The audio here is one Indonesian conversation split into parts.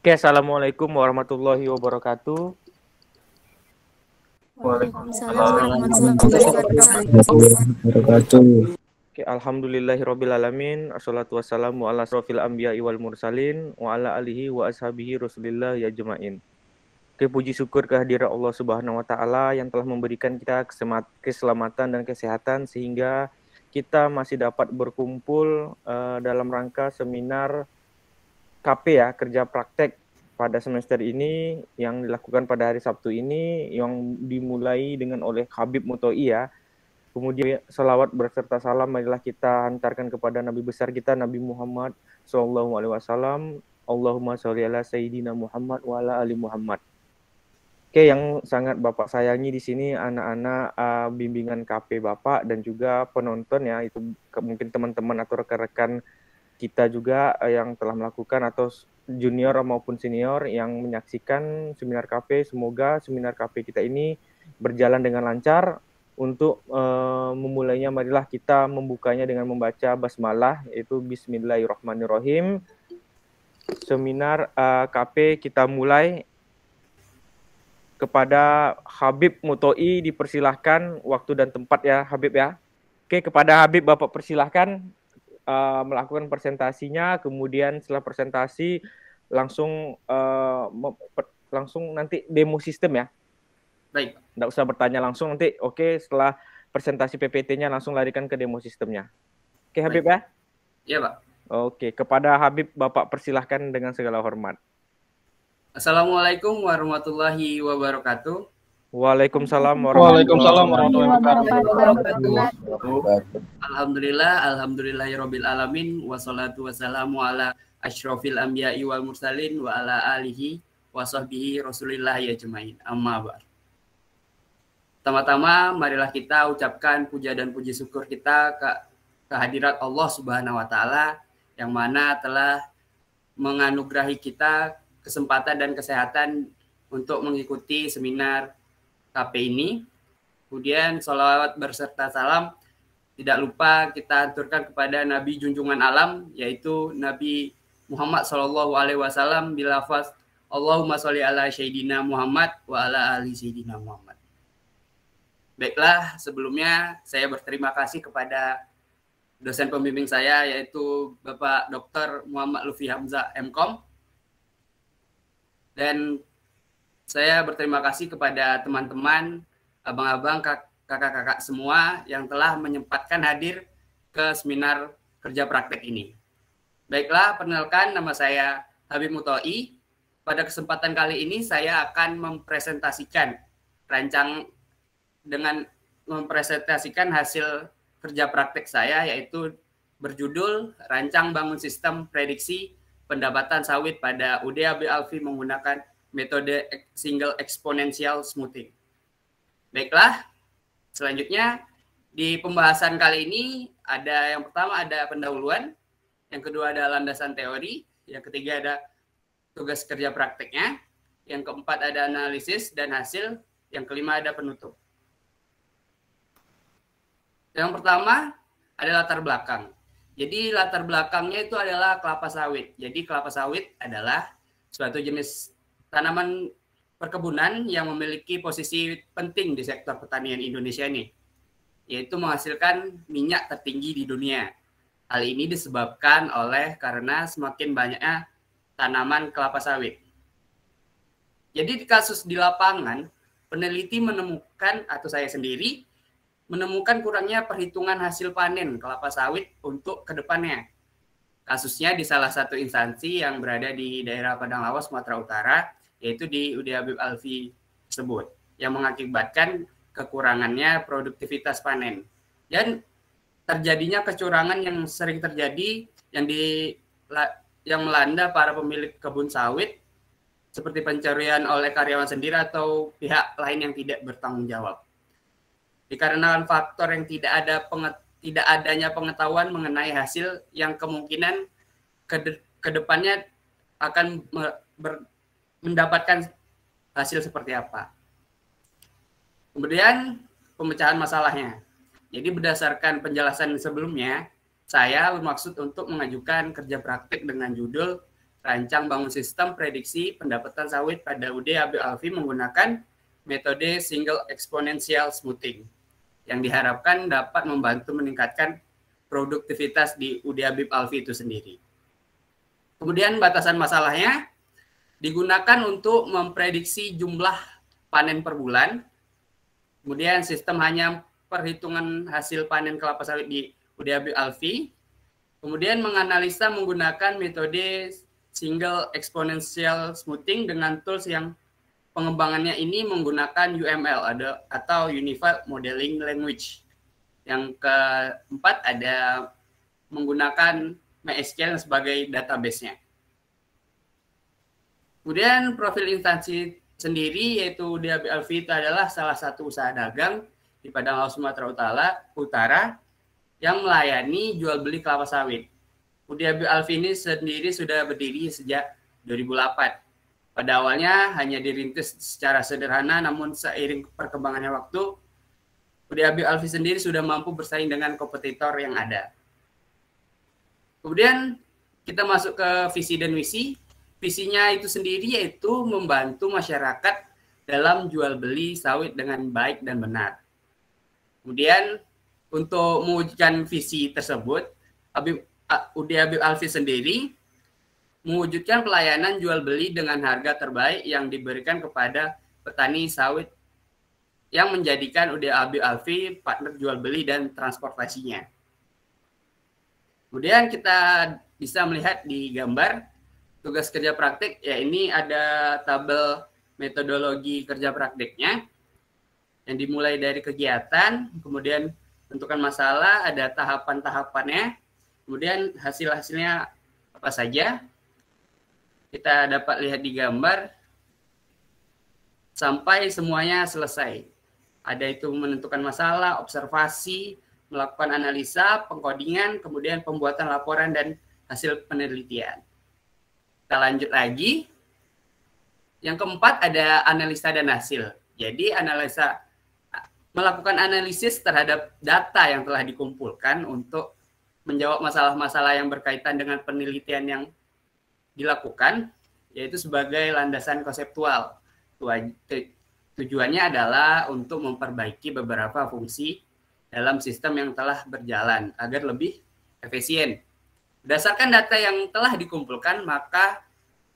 Oke, assalamualaikum warahmatullahi wabarakatuh. Waalaikumsalam warahmatullahi wabarakatuh. Oke, alhamdulillahirrabbilalamin. Assalatu wassalamu ala asrofil anbiya'i wal mursalin wa ala alihi wa ashabihi rasulillah ya jema'in. Oke, puji syukur kehadiran Allah Subhanahu wa taala yang telah memberikan kita keselamatan dan kesehatan sehingga kita masih dapat berkumpul dalam rangka seminar KP ya, kerja praktek pada semester ini yang dilakukan pada hari Sabtu ini yang dimulai dengan oleh Habib Mutoi ya. Kemudian salawat berserta salam marilah kita hantarkan kepada Nabi besar kita Nabi Muhammad SAW. Allahumma sholli ala Sayyidina Muhammad wa ala ali Muhammad. Oke, yang sangat Bapak sayangi di sini anak-anak bimbingan KP Bapak dan juga penonton ya, itu mungkin teman-teman atau rekan-rekan kita juga yang telah melakukan atau junior maupun senior yang menyaksikan seminar KP. Semoga seminar KP kita ini berjalan dengan lancar. Untuk memulainya marilah kita membukanya dengan membaca basmalah, yaitu Bismillahirrahmanirrahim. Seminar KP kita mulai. Kepada Habib Mutoi dipersilahkan waktu dan tempat ya Habib ya. Oke, kepada Habib Bapak persilahkan melakukan presentasinya, kemudian setelah presentasi langsung nanti demo sistem ya. Baik. Nggak usah bertanya langsung nanti. Oke, setelah presentasi PPT-nya langsung larikan ke demo sistemnya. Oke Habib ya? Iya Pak. Oke, kepada Habib Bapak persilahkan dengan segala hormat. Assalamualaikum warahmatullahi wabarakatuh. Waalaikumsalam warahmatullahi wabarakatuh. Alhamdulillahirabbil alamin wassalatu wassalamu ala asyrofil anbiya'i wal mursalin wa ala alihi wa sahbihi rasulillah ya jemain. Amma ba'd. Pertama-tama marilah kita ucapkan puja dan puji syukur kita ke kehadirat Allah Subhanahu wa taala yang mana telah menganugerahi kita kesempatan dan kesehatan untuk mengikuti seminar KP ini. Kemudian sholawat berserta salam tidak lupa kita aturkan kepada Nabi junjungan alam, yaitu Nabi Muhammad SAW bilafaz Allahumma sholli ala Sayyidina Muhammad wa ala ali Sayyidina Muhammad. Baiklah, sebelumnya saya berterima kasih kepada dosen pembimbing saya, yaitu Bapak Dr. Muhammad Lutfi Hamzah MKom. Dan saya berterima kasih kepada teman-teman, abang-abang, kakak-kakak semua yang telah menyempatkan hadir ke seminar kerja praktek ini. Baiklah, perkenalkan nama saya Habib Mutoi. Pada kesempatan kali ini saya akan mempresentasikan hasil kerja praktek saya, yaitu berjudul Rancang Bangun Sistem Prediksi Pendapatan Sawit pada UDAB Alfi menggunakan metode single exponential smoothing. Baiklah, selanjutnya di pembahasan kali ini yang pertama ada pendahuluan, yang kedua ada landasan teori, yang ketiga ada tugas kerja prakteknya, yang keempat ada analisis dan hasil, yang kelima ada penutup. Yang pertama ada latar belakang. Jadi latar belakangnya itu adalah kelapa sawit. Jadi kelapa sawit adalah suatu jenis tanaman perkebunan yang memiliki posisi penting di sektor pertanian Indonesia ini, yaitu menghasilkan minyak tertinggi di dunia. Hal ini disebabkan karena semakin banyaknya tanaman kelapa sawit. Jadi di kasus di lapangan, peneliti menemukan, atau saya sendiri, menemukan kurangnya perhitungan hasil panen kelapa sawit untuk kedepannya. Kasusnya di salah satu instansi yang berada di daerah Padang Lawas, Sumatera Utara, yaitu di UD Habib Alfi tersebut, yang mengakibatkan kekurangannya produktivitas panen. Dan terjadinya kecurangan yang sering terjadi yang melanda para pemilik kebun sawit, seperti pencurian oleh karyawan sendiri atau pihak lain yang tidak bertanggung jawab. Dikarenakan faktor yang tidak adanya pengetahuan mengenai hasil yang kemungkinan ke depannya akan mendapatkan hasil seperti apa. Kemudian pemecahan masalahnya. Jadi berdasarkan penjelasan sebelumnya, saya bermaksud untuk mengajukan kerja praktik dengan judul rancang bangun sistem prediksi pendapatan sawit pada UD Habib Alfi menggunakan metode single exponential smoothing yang diharapkan dapat membantu meningkatkan produktivitas di UD Habib Alfi itu sendiri. Kemudian batasan masalahnya digunakan untuk memprediksi jumlah panen per bulan. Kemudian sistem hanya perhitungan hasil panen kelapa sawit di UD Habib Alfi. Kemudian menganalisa menggunakan metode single exponential smoothing dengan tools yang pengembangannya ini menggunakan UML atau Unified Modeling Language. Yang keempat ada menggunakan MySQL sebagai database-nya. Kemudian profil instansi sendiri yaitu UD Habib Alfi itu adalah salah satu usaha dagang di Padang Laut Sumatera Utara yang melayani jual beli kelapa sawit. UD Habib Alfi ini sendiri sudah berdiri sejak 2008. Pada awalnya hanya dirintis secara sederhana, namun seiring perkembangannya waktu, UD Habib Alfi sendiri sudah mampu bersaing dengan kompetitor yang ada. Kemudian kita masuk ke visi dan misi. Visinya itu sendiri yaitu membantu masyarakat dalam jual beli sawit dengan baik dan benar. Kemudian untuk mewujudkan visi tersebut, UD Habib Alfi sendiri mewujudkan pelayanan jual beli dengan harga terbaik yang diberikan kepada petani sawit yang menjadikan UD Habib Alfi partner jual beli dan transportasinya. Kemudian kita bisa melihat di gambar tugas kerja praktik, ya ini ada tabel metodologi kerja praktiknya yang dimulai dari kegiatan, kemudian tentukan masalah, ada tahapan-tahapannya, kemudian hasil-hasilnya apa saja. Kita dapat lihat di gambar sampai semuanya selesai. Ada itu menentukan masalah, observasi, melakukan analisa, pengkodingan, kemudian pembuatan laporan dan hasil penelitian. Kita lanjut lagi. Yang keempat ada analisa dan hasil. Jadi melakukan analisis terhadap data yang telah dikumpulkan untuk menjawab masalah-masalah yang berkaitan dengan penelitian yang dilakukan, yaitu sebagai landasan konseptual. Tujuannya adalah untuk memperbaiki beberapa fungsi dalam sistem yang telah berjalan agar lebih efisien. Berdasarkan data yang telah dikumpulkan, maka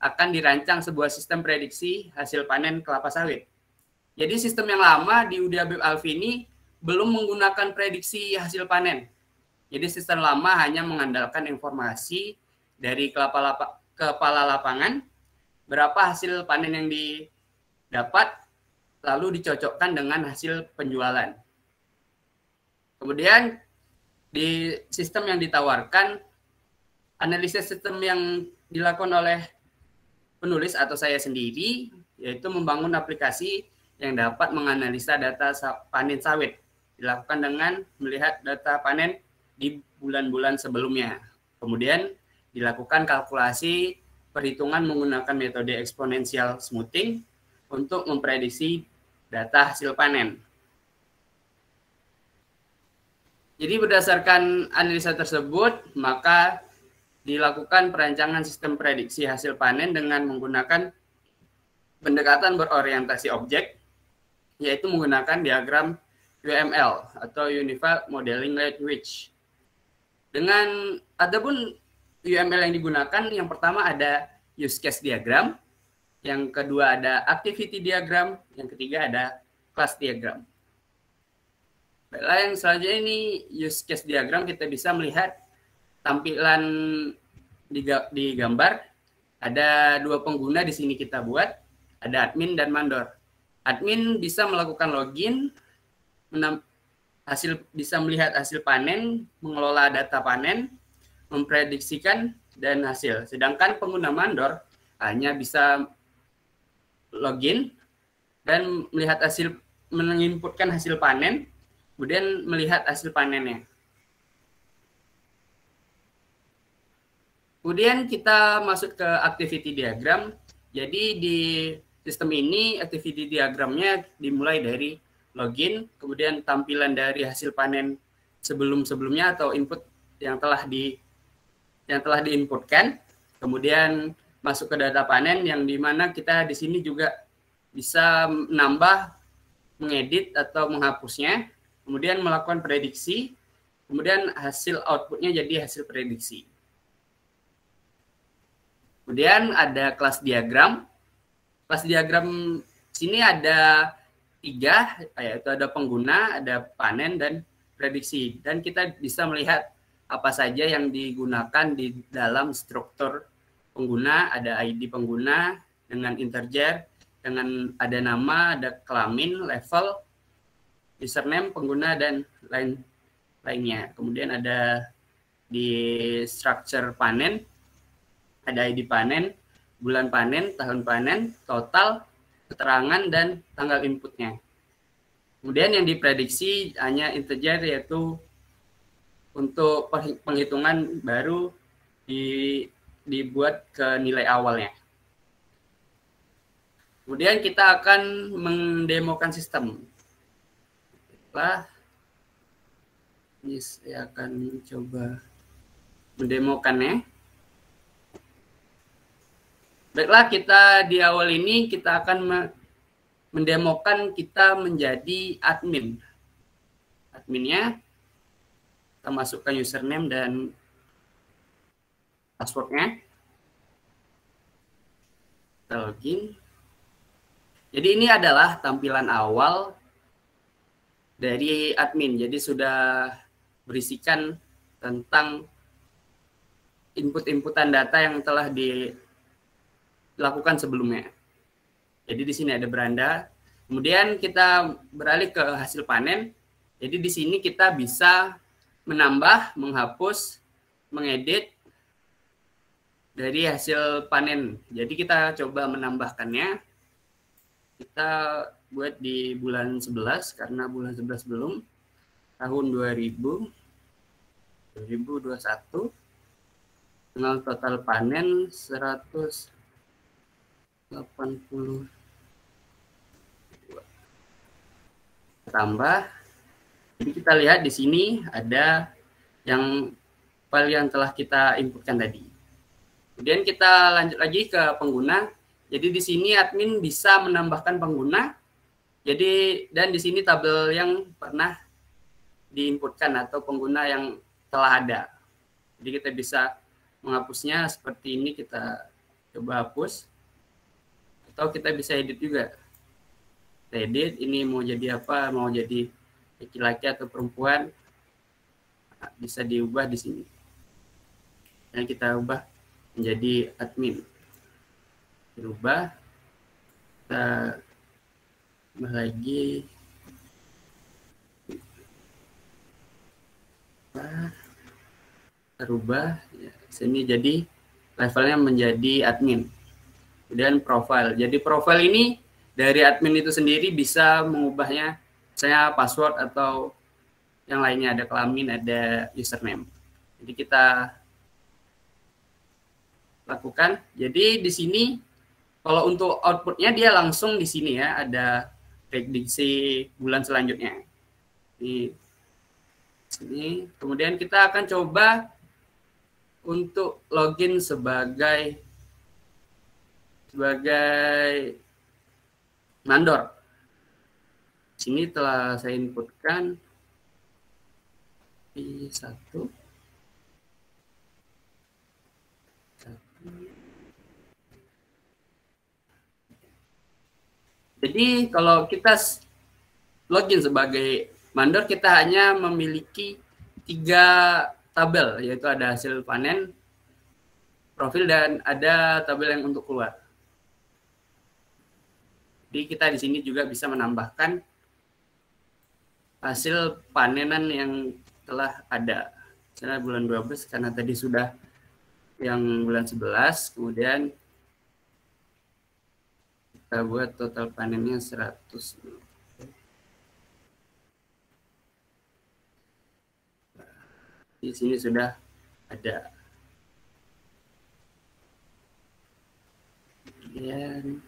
akan dirancang sebuah sistem prediksi hasil panen kelapa sawit. Jadi sistem yang lama di UD Habib Alfi ini belum menggunakan prediksi hasil panen. Jadi sistem lama hanya mengandalkan informasi dari kepala lapangan, berapa hasil panen yang didapat, lalu dicocokkan dengan hasil penjualan. Kemudian di sistem yang ditawarkan, analisis sistem yang dilakukan oleh penulis atau saya sendiri, yaitu membangun aplikasi yang dapat menganalisa data panen sawit. Dilakukan dengan melihat data panen di bulan-bulan sebelumnya. Kemudian dilakukan kalkulasi perhitungan menggunakan metode exponential smoothing untuk memprediksi data hasil panen. Jadi berdasarkan analisa tersebut, maka dilakukan perancangan sistem prediksi hasil panen dengan menggunakan pendekatan berorientasi objek, yaitu menggunakan diagram UML atau Unified Modeling Language. Adapun UML yang digunakan, yang pertama ada use case diagram, yang kedua ada activity diagram, yang ketiga ada class diagram. Baiklah, yang selanjutnya ini use case diagram, kita bisa melihat tampilan di gambar. Ada dua pengguna di sini kita buat, ada admin dan mandor. Admin bisa melakukan login, bisa melihat hasil panen, mengelola data panen, memprediksikan dan hasil. Sedangkan pengguna mandor hanya bisa login dan melihat hasil, menginputkan hasil panen, kemudian melihat hasil panennya. Kemudian kita masuk ke activity diagram. Jadi di sistem ini activity diagramnya dimulai dari login, kemudian tampilan dari hasil panen sebelum-sebelumnya atau input yang telah diinputkan, kemudian masuk ke data panen yang dimana kita di sini juga bisa menambah, mengedit atau menghapusnya, kemudian melakukan prediksi, kemudian hasil outputnya jadi hasil prediksi. Kemudian ada kelas diagram. Kelas diagram sini ada 3, yaitu ada pengguna, ada panen, dan prediksi. Dan kita bisa melihat apa saja yang digunakan di dalam struktur pengguna. Ada ID pengguna dengan integer, dengan ada nama, ada kelamin, level, username pengguna, dan lainnya. Kemudian ada di structure panen, ada ID panen, bulan panen, tahun panen, total, keterangan, dan tanggal inputnya. Kemudian yang diprediksi hanya integer, yaitu untuk penghitungan baru dibuat ke nilai awalnya. Kemudian kita akan mendemokan sistem. Ini saya akan coba mendemokannya. Baiklah, kita di awal ini kita akan mendemokan kita menjadi admin. Adminnya kita masukkan username dan passwordnya. Kita login. Jadi ini adalah tampilan awal dari admin. Jadi sudah berisikan tentang input-inputan data yang telah dilakukan sebelumnya. Jadi di sini ada beranda. Kemudian kita beralih ke hasil panen. Jadi di sini kita bisa menambah, menghapus, mengedit dari hasil panen. Jadi kita coba menambahkannya. Kita buat di bulan 11 karena bulan 11 belum. Tahun 2021. Tanggal total panen 180. Tambah. Jadi kita lihat di sini ada yang file yang telah kita inputkan tadi. Kemudian kita lanjut lagi ke pengguna. Jadi di sini admin bisa menambahkan pengguna. Jadi dan di sini tabel yang pernah diinputkan atau pengguna yang telah ada. Jadi kita bisa menghapusnya seperti ini, kita coba hapus. Atau kita bisa edit juga. Kita edit, ini mau jadi apa, mau jadi laki-laki atau perempuan, bisa diubah di sini. Dan kita ubah menjadi admin. Dirubah, kita tambah lagi. Terubah, ya, sini jadi levelnya menjadi admin. Kemudian profile. Jadi profile ini dari admin itu sendiri bisa mengubahnya, misalnya password atau yang lainnya, ada kelamin, ada username. Jadi kita lakukan. Jadi di sini kalau untuk outputnya dia langsung di sini ya, ada prediksi bulan selanjutnya. Di sini. Kemudian kita akan coba untuk login sebagai mandor. Sini telah saya inputkan I1. Jadi kalau kita login sebagai mandor, kita hanya memiliki 3 tabel, yaitu ada hasil panen, profil, dan ada tabel yang untuk keluar. Jadi kita di sini juga bisa menambahkan hasil panenan yang telah ada. Misalnya bulan 12 karena tadi sudah yang bulan 11, kemudian kita buat total panennya 100. Di sini sudah ada. Kemudian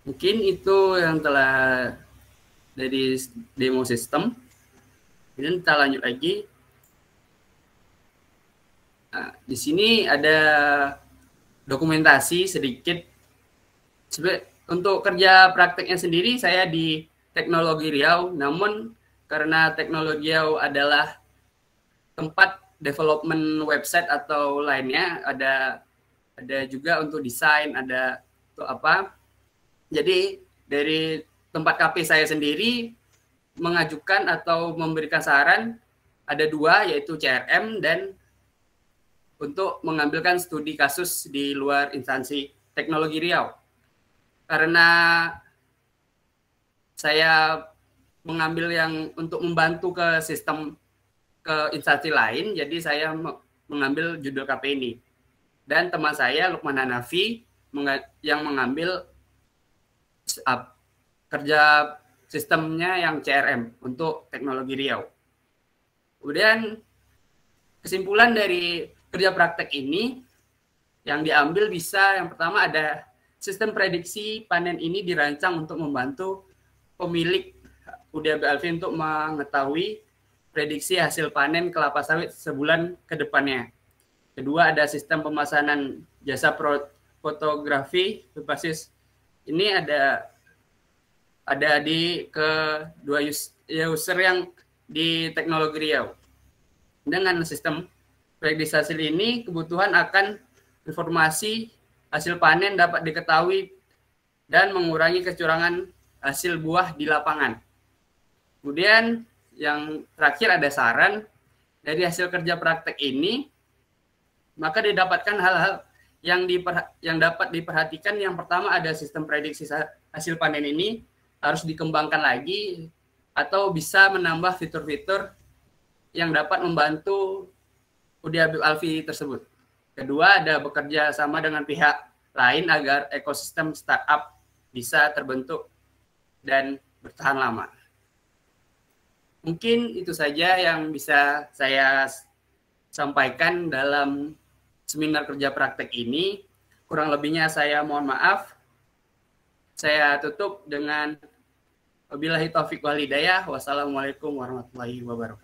mungkin itu yang telah dari demo sistem. Kemudian kita lanjut lagi. Nah, di sini ada dokumentasi sedikit. Untuk kerja prakteknya sendiri saya di Teknologi Riau, namun karena Teknologi Riau adalah tempat development website atau lainnya, ada juga untuk desain, ada untuk apa. Jadi dari tempat KP saya sendiri mengajukan atau memberikan saran ada 2, yaitu CRM dan untuk mengambilkan studi kasus di luar instansi Teknologi Riau. Karena saya mengambil yang untuk membantu ke sistem ke instansi lain, jadi saya mengambil judul KP ini. Dan teman saya Lukman Hanafi yang mengambil kerja sistemnya yang CRM untuk Teknologi Riau. Kemudian kesimpulan dari kerja praktek ini yang diambil bisa, yang pertama ada sistem prediksi panen ini dirancang untuk membantu pemilik UDAB Alfi untuk mengetahui prediksi hasil panen kelapa sawit sebulan ke depannya. Kedua, ada sistem pemesanan jasa fotografi berbasis ini ada di kedua user yang di Teknologi Riau. Dengan sistem prediksi hasil ini, kebutuhan akan informasi hasil panen dapat diketahui dan mengurangi kecurangan hasil buah di lapangan. Kemudian yang terakhir ada saran dari hasil kerja praktek ini, maka didapatkan hal-hal yang dapat diperhatikan. Yang pertama ada sistem prediksi hasil panen ini harus dikembangkan lagi atau bisa menambah fitur-fitur yang dapat membantu UDAB Alfi tersebut. Kedua, ada bekerja sama dengan pihak lain agar ekosistem startup bisa terbentuk dan bertahan lama. Mungkin itu saja yang bisa saya sampaikan dalam seminar kerja praktek ini. Kurang lebihnya saya mohon maaf. Saya tutup dengan wabillahi taufiq wal hidayah. Wassalamualaikum warahmatullahi wabarakatuh.